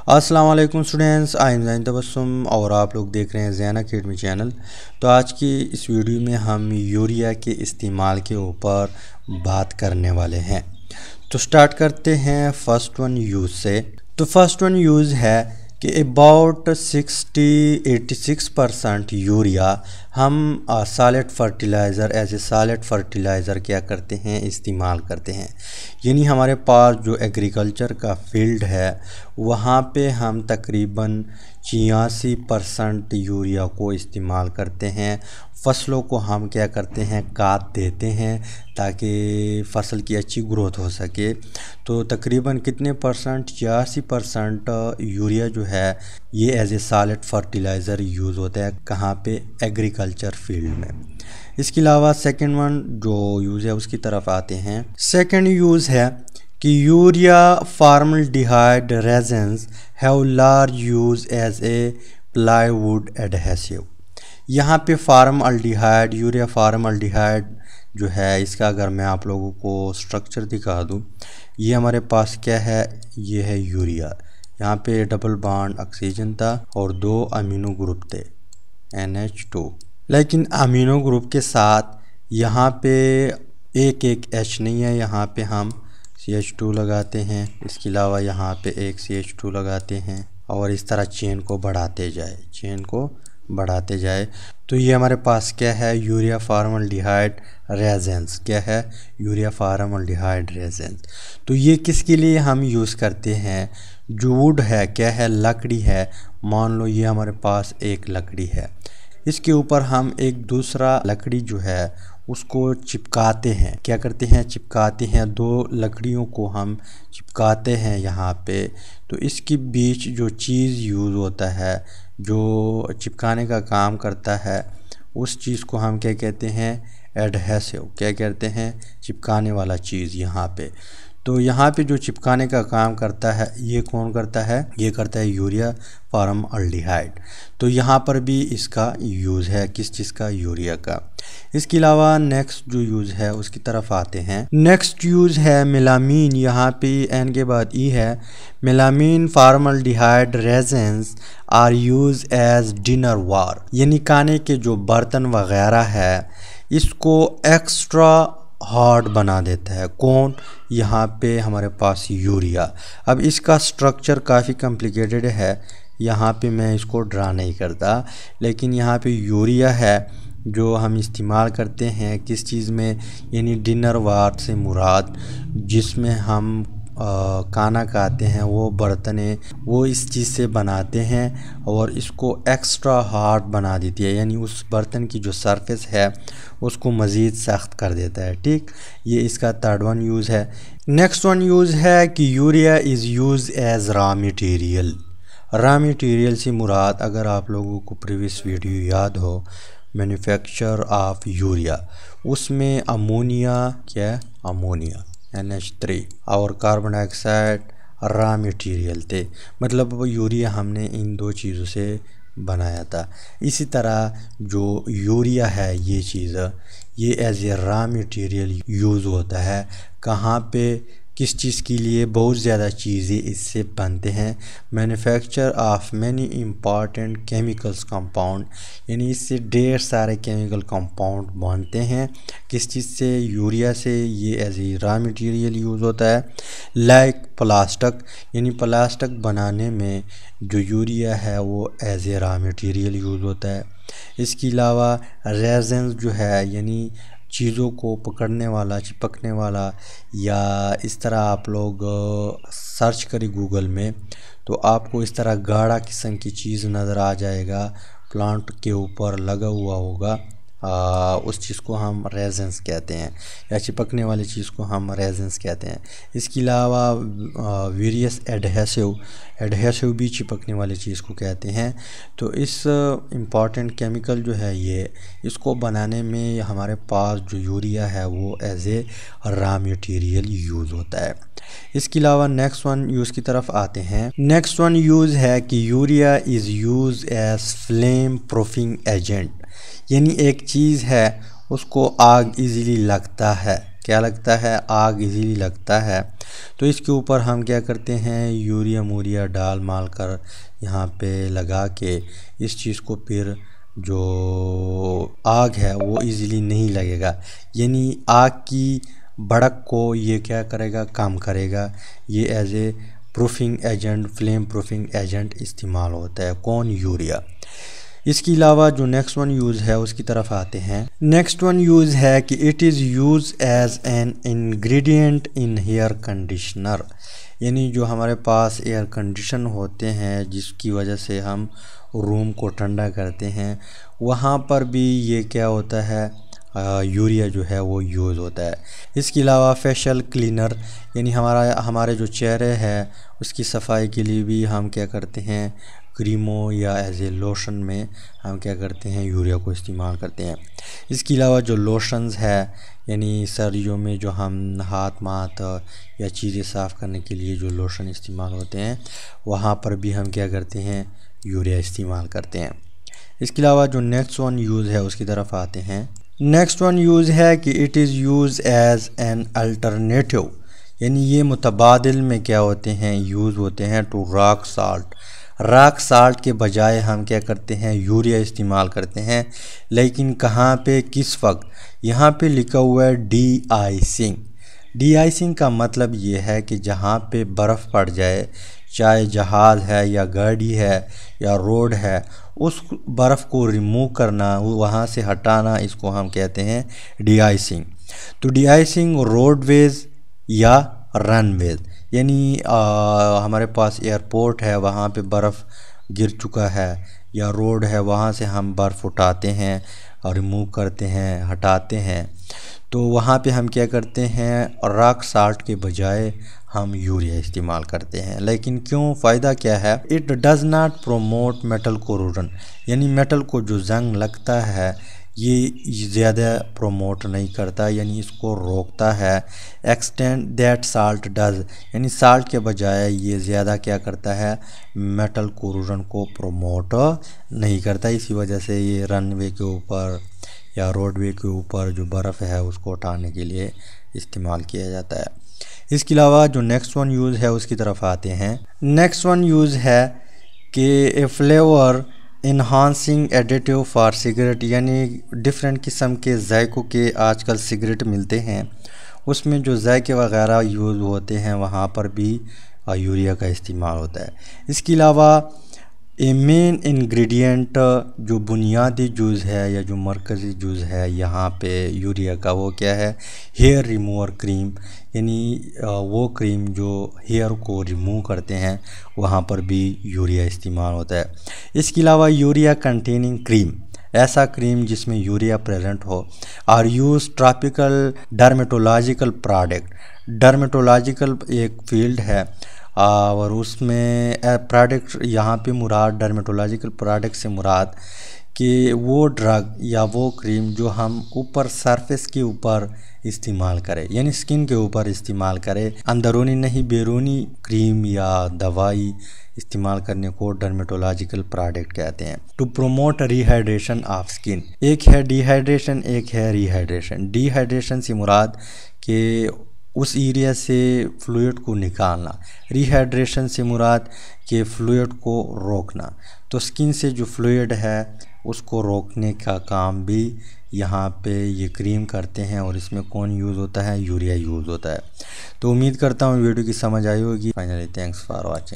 अस्सलाम वालेकुम students, I am ज़ैन तबस्सुम और आप लोग देख रहे हैं ज़ैन अकेडमी चैनल। तो आज की इस वीडियो में हम यूरिया के इस्तेमाल के ऊपर बात करने वाले हैं। तो स्टार्ट करते हैं फर्स्ट वन यूज़ से। तो फर्स्ट वन यूज़ है कि अबाउट 86% यूरिया हम solid fertiliser as a solid fertiliser क्या करते हैं, इस्तेमाल करते हैं। यानी हमारे पास जो एग्रीकल्चर का फील्ड है वहाँ पे हम तकरीबन 86% यूरिया को इस्तेमाल करते हैं। फसलों को हम क्या करते हैं, खाद देते हैं ताकि फ़सल की अच्छी ग्रोथ हो सके। तो तकरीबन कितने परसेंट, 86% यूरिया जो है ये as a solid fertiliser use होता है। कहाँ पे? एग्रीकल्चर फील्ड में। इसके अलावा सेकंड वन जो यूज़ है उसकी तरफ आते हैं। सेकंड यूज़ है कि urea formaldehyde resins have large use as a plywood adhesive. यहाँ पे फॉर्मल्डिहाइड, यूरिया फॉर्मल्डिहाइड जो है इसका अगर मैं आप लोगों को स्ट्रक्चर दिखा दूँ, ये हमारे पास क्या है, ये है यूरिया। यहाँ पे डबल बॉन्ड ऑक्सीजन था और 2 अमीनो ग्रुप थे NH2, लेकिन अमीनो ग्रुप के साथ यहाँ पे एक H नहीं है, यहाँ पे हम CH2 लगाते हैं। इसके अलावा यहाँ पे एक CH2 लगाते हैं और इस तरह चेन को बढ़ाते जाए। तो ये हमारे पास क्या है, यूरिया फॉर्मल्डिहाइड रेजेंस। क्या है? Urea formaldehyde resins. तो ये किसके लिए हम यूज़ करते हैं? जो वुड है, क्या है, लकड़ी है। मान लो ये हमारे पास एक लकड़ी है, इसके ऊपर हम एक दूसरा लकड़ी जो है उसको चिपकाते हैं। क्या करते हैं? चिपकाते हैं। 2 लकड़ियों को हम चिपकाते हैं यहाँ पे। तो इसके बीच जो चीज़ यूज़ होता है, जो चिपकाने का काम करता है, उस चीज़ को हम क्या कहते हैं? एडहेसिव। क्या कहते हैं? चिपकाने वाला चीज़ यहाँ पे। तो यहाँ पे जो चिपकाने का काम करता है ये कौन करता है? ये करता है यूरिया फॉर्मल्डिहाइड। तो यहाँ पर भी इसका यूज़ है, किस चीज़ का? यूरिया का। इसके अलावा नेक्स्ट जो यूज़ है उसकी तरफ आते हैं। नेक्स्ट यूज़ है मेलामीन। यहाँ पे एन के बाद ई है। Melamine formaldehyde resins are used as dinner ware, यानी खाने के जो बर्तन वगैरह है इसको एक्स्ट्रा हार्ड बना देता है। कौन? यहाँ पे हमारे पास यूरिया। अब इसका स्ट्रक्चर काफ़ी कॉम्प्लिकेटेड है, यहाँ पे मैं इसको ड्रा नहीं करता, लेकिन यहाँ पे यूरिया है जो हम इस्तेमाल करते हैं किस चीज़ में, यानी डिनर वार से मुराद जिसमें हम खाना खाते हैं, वो बर्तनें वो इस चीज़ से बनाते हैं और इसको एक्स्ट्रा हार्ड बना देती है, यानी उस बर्तन की जो सरफेस है उसको मज़ीद सख्त कर देता है। ठीक, ये इसका थर्ड वन यूज़ है। नेक्स्ट वन यूज़ है कि urea is use as raw material. Raw material से मुराद, अगर आप लोगों को प्रीवियस वीडियो याद हो मैन्युफैक्चर ऑफ यूरिया, उसमें अमोनिया, क्या है, अमोनिया NH3 और कार्बन डाइऑक्साइड रॉ मटेरियल थे। मतलब वो यूरिया हमने इन 2 चीज़ों से बनाया था। इसी तरह जो यूरिया है ये चीज़, ये as a raw material use होता है। कहाँ पे, किस चीज़ के लिए? बहुत ज़्यादा चीज़ें इससे बनते हैं। Manufacture of many important chemicals compound, यानी इससे ढेर सारे केमिकल कंपाउंड बनते हैं। किस चीज़ से? यूरिया से। ये as a raw material use होता है। लाइक प्लास्टिक, यानी प्लास्टिक बनाने में जो यूरिया है वो as a raw material use होता है। इसके अलावा रेजेंस जो है, यानी चीज़ों को पकड़ने वाला, चिपकने वाला, या इस तरह आप लोग सर्च करें गूगल में तो आपको इस तरह गाढ़ा किस्म की चीज़ नज़र आ जाएगा, प्लांट के ऊपर लगा हुआ होगा। उस चीज़ को हम रेजेंस कहते हैं, या चिपकने वाली चीज़ को हम रेजेंस कहते हैं। इसके अलावा वेरियस एडहेसिव भी चिपकने वाली चीज़ को कहते हैं। तो इस इम्पॉर्टेंट केमिकल जो है ये, इसको बनाने में हमारे पास जो यूरिया है वो as a raw material use होता है। इसके अलावा नेक्स्ट वन यूज़ की तरफ आते हैं। नेक्स्ट वन यूज़ है कि urea is use as flame proofing agent, यानी एक चीज़ है उसको आग इजीली लगता है, क्या लगता है, आग इजीली लगता है। तो इसके ऊपर हम क्या करते हैं, यूरिया मूरिया डाल माल कर यहाँ पे लगा के इस चीज़ को फिर जो आग है वो इजीली नहीं लगेगा, यानी आग की भड़क को ये क्या करेगा, कम करेगा। ये as a proofing agent, flame proofing agent इस्तेमाल होता है। कौन, यूरिया। इसके अलावा जो नेक्स्ट वन यूज़ है उसकी तरफ आते हैं। नेक्स्ट वन यूज़ है कि it is use as an ingredient in hair conditioner, यानी जो हमारे पास एयर कंडीशन होते हैं जिसकी वजह से हम रूम को ठंडा करते हैं, वहाँ पर भी ये क्या होता है, यूरिया जो है वो यूज़ होता है। इसके अलावा फेशियल क्लीनर, यानी हमारे जो चेहरे है उसकी सफाई के लिए भी हम क्या करते हैं, क्रीमों या एज ए लोशन में हम क्या करते हैं, यूरिया को इस्तेमाल करते हैं। इसके अलावा जो लोशंस है, यानी सर्दियों में जो हम हाथ या चीज़ें साफ़ करने के लिए जो लोशन इस्तेमाल होते हैं, वहाँ पर भी हम क्या करते हैं, यूरिया इस्तेमाल करते हैं। इसके अलावा जो नेक्स्ट वन यूज़ है उसकी तरफ आते हैं। नेक्स्ट वन यूज़ है कि it is use as an alternative, यानी ये मुतबादिल में क्या होते हैं, यूज़ होते हैं to rock salt. Rock salt के बजाय हम क्या करते हैं, यूरिया इस्तेमाल करते हैं। लेकिन कहाँ पे, किस वक्त, यहाँ पे लिखा हुआ है डी आइसिंग। डी आइसिंग का मतलब ये है कि जहाँ पे बर्फ़ पड़ जाए, चाहे जहाज़ है या गाड़ी है या रोड है, उस बर्फ़ को रिमूव करना, वहाँ से हटाना, इसको हम कहते हैं डी आइसिंग। तो डी आइसिंग रोडवेज़ या रनवेज़, यानी हमारे पास एयरपोर्ट है, वहाँ पे बर्फ़ गिर चुका है, या रोड है वहाँ से हम बर्फ़ उठाते हैं और रिमूव करते हैं, हटाते हैं, तो वहाँ पे हम क्या करते हैं, रॉक साल्ट के बजाय हम यूरिया इस्तेमाल करते हैं। लेकिन क्यों, फ़ायदा क्या है, it does not promote metal corrosion, यानी मेटल को जो जंग लगता है ये ज़्यादा प्रोमोट नहीं करता, यानी इसको रोकता है। एक्सटेंड दैट साल्ट डज, यानी साल्ट के बजाय ये ज़्यादा क्या करता है, मेटल कोरोजन को प्रोमोट नहीं करता। इसी वजह से ये रनवे के ऊपर या रोडवे के ऊपर जो बर्फ़ है उसको उठाने के लिए इस्तेमाल किया जाता है। इसके अलावा जो नेक्स्ट वन यूज़ है उसकी तरफ आते हैं। नेक्स्ट वन यूज़ है कि a flavour enhancing additive for cigarette, यानी डिफरेंट किस्म के जायकों के आजकल सिगरेट मिलते हैं, उसमें जो जायके वगैरह यूज़ होते हैं वहाँ पर भी यूरिया का इस्तेमाल होता है। इसके अलावा ए मेन इंग्रेडिएंट जो बुनियादी जुज़ है या जो मरकज़ी जुज़ है यहाँ पे यूरिया का, वो क्या है, हेयर रिमूवर क्रीम, यानी वो क्रीम जो हेयर को रिमूव करते हैं वहाँ पर भी यूरिया इस्तेमाल होता है। इसके अलावा यूरिया कंटेनिंग क्रीम, ऐसा क्रीम जिसमें यूरिया प्रेजेंट हो, are use tropical dermatological product. Dermatological एक फील्ड है और उसमें प्रोडक्ट यहाँ पे मुराद, डर्मेटोलॉजिकल प्रोडक्ट से मुराद कि वो ड्रग या वो क्रीम जो हम ऊपर सरफेस के ऊपर इस्तेमाल करें, यानी स्किन के ऊपर इस्तेमाल करें, अंदरूनी नहीं बैरूनी क्रीम या दवाई इस्तेमाल करने को डर्मेटोलॉजिकल प्रोडक्ट कहते हैं। To promote rehydration of skin, एक है डिहाइड्रेशन, एक है रिहाइड्रेशन। डिहाइड्रेशन से मुराद कि उस एरिया से फ्लूइड को निकालना, रिहाइड्रेशन से मुराद कि फ्लूइड को रोकना। तो स्किन से जो फ्लूइड है उसको रोकने का काम भी यहाँ पे ये क्रीम करते हैं और इसमें कौन यूज़ होता है, यूरिया यूज़ होता है। तो उम्मीद करता हूँ वीडियो की समझ आई होगी। Finally thanks for watching.